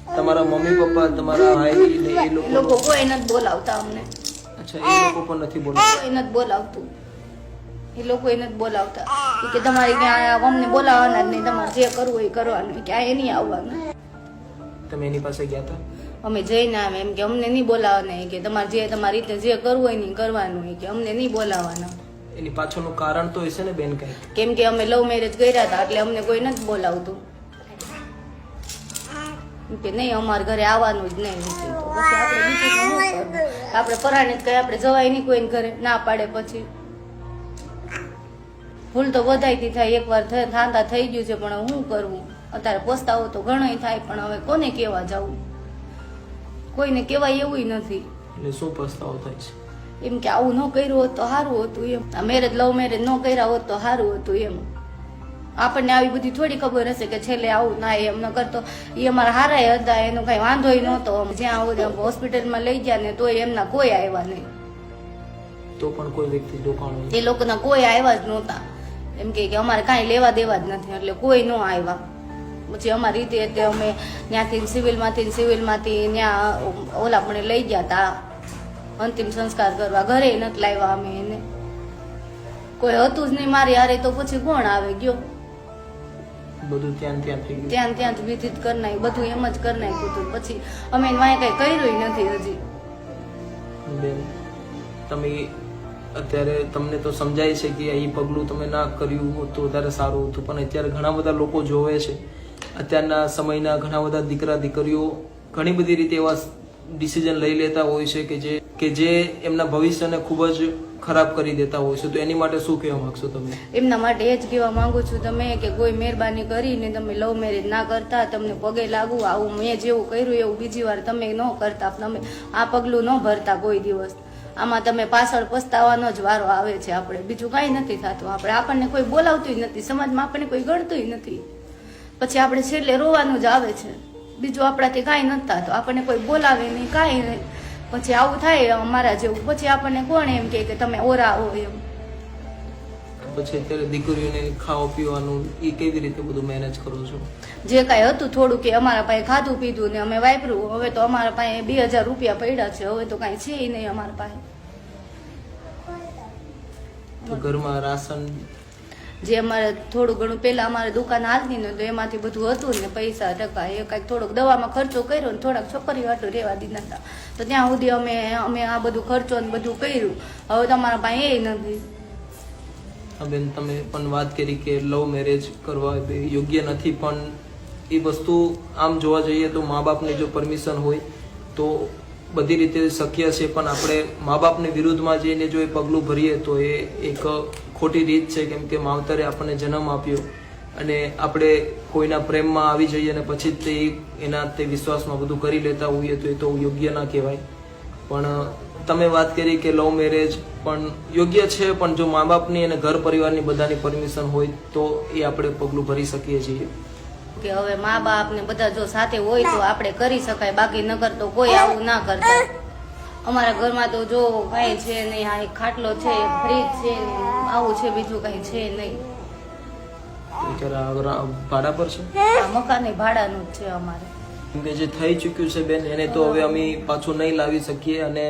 તમારા mummy papa, તમારા ભાઈ ને એ લોકો કોઈ નથી બોલાવતા અમને. અચ્છા, એ લોકો પણ નથી બોલાવતા? કોઈ નથી બોલાવતું, એ લોકો નથી બોલાવતા. કે તમારે ક્યાં અમને બોલાવવાના જ નહીં, તમારે જે કરવું હોય કરવાનું, ક્યાંય નહીં આવવાનું. તમે એની પાસે ગયા હતા? અમે જઈને આવે એમ કે અમને નહીં બોલાવવાના, કે તમારે જે તમારી રીતે જે કરવું હોય નહીં કરવાનું, કે અમને નહીં બોલાવવાના. એની પાછળનું કારણ તો હશે ને બેન કઈ? કેમ કે અમે લવ મેરેજ કર્યા હતા એટલે અમને કોઈ નથી બોલાવતું, કે નહીં અમારા ઘરે આવવાનું જ નહીં. તો પછી આપણે બીજું શું કરવું? આપણે પરાણે જ કઈ આપણે જવાય નહીં કોઈને ઘરે, ના પાડે પછી. ભૂલ તો બધાયથી થાય, એકવાર થાંતા થઈ ગયું છે, પણ શું કરવું? અત્યારે પસ્તાવો તો ઘણોય થાય, પણ હવે કોને કહેવા જવું? કોઈને કહેવાય એવું નથી. એટલે શું પસ્તાવો થાય છે? એમ કે આવું ન કર્યું હોત તો સારું હતું એમ, આ મેરેજ લવ મેરેજ ન કર્યા હોત તો સારું હતું એમ. આપણને આવી બધી થોડી ખબર હશે કે છેલ્લે આવું ના એમ ન કરતો. એ અમારા હારાય હતા, એનો કઈ વાંધોય નહોતો. જ્યાં હોસ્પિટલમાં લઈ ગયા ને તોય એમના કોઈ આવ્યા નહીં. તો પણ કોઈ વ્યક્તિ દુકાન એ લોકોના કોઈ આવ્યા જ નહોતા. એમ કે અમારે કાંઈ લેવા દેવા જ નથી, એટલે કોઈ ન આવ્યા. પછી અમારી રીતે અમે ત્યાંથી સિવિલમાંથી ત્યાં ઓલા પણ લઈ ગયા હતા અંતિમ સંસ્કાર કરવા. ઘરે નથી લાવ્યા અમે એને, કોઈ હતું જ નહીં મારી હારે, તો પછી કોણ આવે ગયો? બધું ત્યાં થઈ ગયું, ત્યાં જ વિધિત કરી નાખ્યું, બધું એમ જ કરી નાખ્યું હતું. પછી અમે વાંય કઈ કર્યું નથી હજી. બેન, તમે અત્યારે તમને તો સમજાય છે કે એ પગલું તમે ના કર્યું હોત તો વધારે સારું હતું, પણ અત્યારે ઘણા બધા લોકો જોવે છે, અત્યારના સમયના ઘણા બધા દીકરા દીકરીઓ ઘણી બધી રીતે એવા ડિસિઝન લઈ લેતા હોય છે કે જે એમના ભવિષ્યને ખૂબ જ ખરાબ કરી દેતા હોય છે. તો એની માટે શું કહેવા માંગશો તમે? એમના માટે એ જ કહેવા માંગુ છું તમે કે કોઈ મહેરબાની કરીને તમે લવ મેરેજ ના કરતા, તમને પગે લાગુ. આવું મેં જેવું કર્યું એવું બીજી વાર તમે ન કરતા, તમે આ પગલું ન ભરતા કોઈ દિવસ. આમાં તમે પાછળ પસ્તાવાનો જ વારો આવે છે. આપણે બીજું કાંઈ નથી થતું. આપણને કોઈ બોલાવતું નથી, સમાજમાં આપણને કોઈ ગણતું નથી. પછી આપણે છેલ્લે રોવાનું જ આવે છે, બીજું આપણાથી કાંઈ નથી થતું. આપણને કોઈ બોલાવે નહીં, કાંઈ નહીં. પછી આવું થાય અમારા જેવું, પછી આપણને કોણ એમ કે તમે ઓરા હો એમ. પછી અત્યારે દીકરીઓને ખાવા પીવાનું એ કેવી રીતે બધું મેનેજ કરો છો? જે કાંઈ હતું થોડું કે અમારા પાસે ખાધું પીધું ને અમે વાપર્યું. હવે તો અમારા પાસે 2000 રૂપિયા પડ્યા છે, હવે તો કાંઈ છે નહીં અમારા પાસે. તો ઘરમાં રાશન જે અમારે થોડું ઘણું પહેલા અમારે દુકાન હાલતી ને તો એમાંથી બધું હતું ને પૈસા ટકા એ કાંઈક થોડોક દવામાં ખર્ચો કર્યો ને થોડાક છોકરીઓ હાટું રહેવા દીધા હતા. તો ત્યાં સુધી અમે આ બધું ખર્ચો ને બધું કર્યું. હવે તમારા પાસે એ નથી. બેન, તમે પણ વાત કરી કે લવ મેરેજ કરવા યોગ્ય નથી, પણ એ વસ્તુ આમ જોવા જઈએ તો મા બાપની જો પરમિશન હોય તો બધી રીતે શક્ય છે, પણ આપણે મા બાપની વિરુદ્ધમાં જઈને જો એ પગલું ભરીએ તો એ એક ખોટી રીત છે. કેમ કે માવતરે આપણને જન્મ આપ્યો અને આપણે કોઈના પ્રેમમાં આવી જઈએ અને પછી જ તે વિશ્વાસમાં બધું કરી લેતા હોઈએ તો એ તો યોગ્ય ના કહેવાય. પણ તમે વાત કરી કે લવ મેરેજ પણ યોગ્ય છે, પણ જો મા બાપની અને ઘર પરિવારની બધાની પરમિશન હોય તો એ આપણે પગલું ભરી શકીએ છીએ. કે હવે મા બાપ ને બધા જો સાથે હોય તો આપણે કરી શકાય, બાકી નકર તો કોઈ આવું ના કરતા. અમારા ઘરમાં તો જો કાંઈ છે નહીં, આ એક ખાટલો છે, ફ્રીજ છે, આવું છે, બીજું કાંઈ છે નહીં. ભાડા પર છે? આ મકાન ભાડાનું જ છે અમારે. જે થઈ ચૂક્યું છે બેન, એને તો હવે અમે પાછું નહીં લાવી શકીએ અને